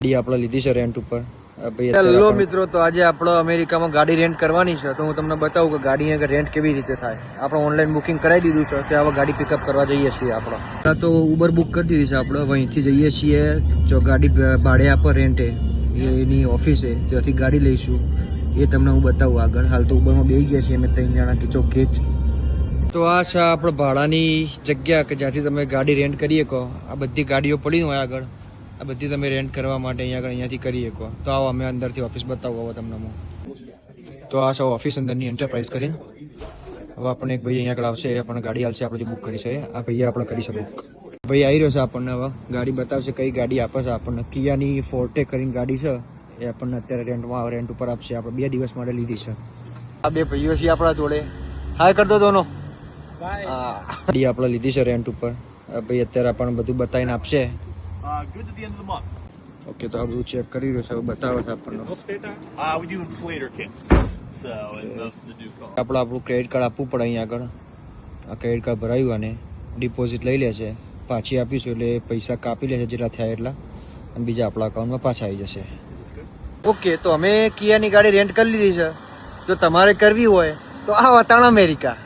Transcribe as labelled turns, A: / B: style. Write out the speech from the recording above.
A: ગાડી આપણે લીધી છે રેન્ટ ઉપર. હેલો મિત્રો, તો આજે આપણે અમેરિકામાં ગાડી રેન્ટ કરવાની છે, તો હું તમને બતાવું કે ગાડી અહીંયા રેન્ટ કેવી રીતે થાય. આપણે ઓનલાઈન બુકિંગ કરાવી દીધું છે, તો હવે ગાડી પિકઅપ કરવા જઈએ છીએ. આપણે તો ઉબર બુક કરી દીધી છે. આપણે અહીંથી જઈએ છીએ જો ગાડી ભાડે આપે રેન્ટે એની ઓફિસે, ત્યાંથી ગાડી લઈશું. એ તમને હું બતાવું આગળ. હાલ તો ઉબરમાં બેસી ગયા છીએ અમે 3 જણા ખીચો ખેંચ. તો આ છે આપણે ભાડાની જગ્યા કે જ્યાંથી તમે ગાડી રેન્ટ કરી શકો. આ બધી ગાડીઓ પડી હોય આગળ, આ બધી તમે રેન્ટ કરવા માટે અહીંયાથી કરી શકો. તો આવો અમે અંદરથી ઓફિસ બતાવું હવે તમને હું. તો આ છે ઓફિસ અંદરની એન્ટરપ્રાઇઝ કરીને. હવે આપણને એક ભાઈ અહીંયા આગળ આવશે, આપણને ગાડી આવશે આપણે જે બુક કરી છે. આ ભાઈ આપણે કરી શકું. ભાઈ આવી રહ્યો છે, આપણને હવે ગાડી બતાવશે કઈ ગાડી આપે છે આપણને. કિયાની ફોર્ટે કરીને ગાડી છે, એ આપણને અત્યારે રેન્ટ ઉપર આપશે. આપણે 2 દિવસ માટે લીધી છે. આ બે ભાઈઓ છે આપણા જોડે. હાય કર દો દોનો. ગાડી આપણે લીધી છે રેન્ટ ઉપર. ભાઈ અત્યારે આપણને બધું બતાવીને આપશે. ઓકે, તો આ બધું ચેક કરી રહ્યો છે, બતાવે છે આપણને. આપણે આપણું ક્રેડિટ કાર્ડ આપવું પડે અહીંયા આગળ. આ ક્રેડિટ કાર્ડ ભરાયું અને ડિપોઝિટ લઈ લે છે, પાછી આપીશું એટલે પૈસા કાપી લે છે જેટલા થયા એટલા, અને બીજા આપણા અકાઉન્ટમાં પાછા આવી જશે. ઓકે, તો અમે કિયાની ગાડી રેન્ટ કરી લીધી છે. જો તમારે કરવી હોય તો આ વતાણ અમેરિકા.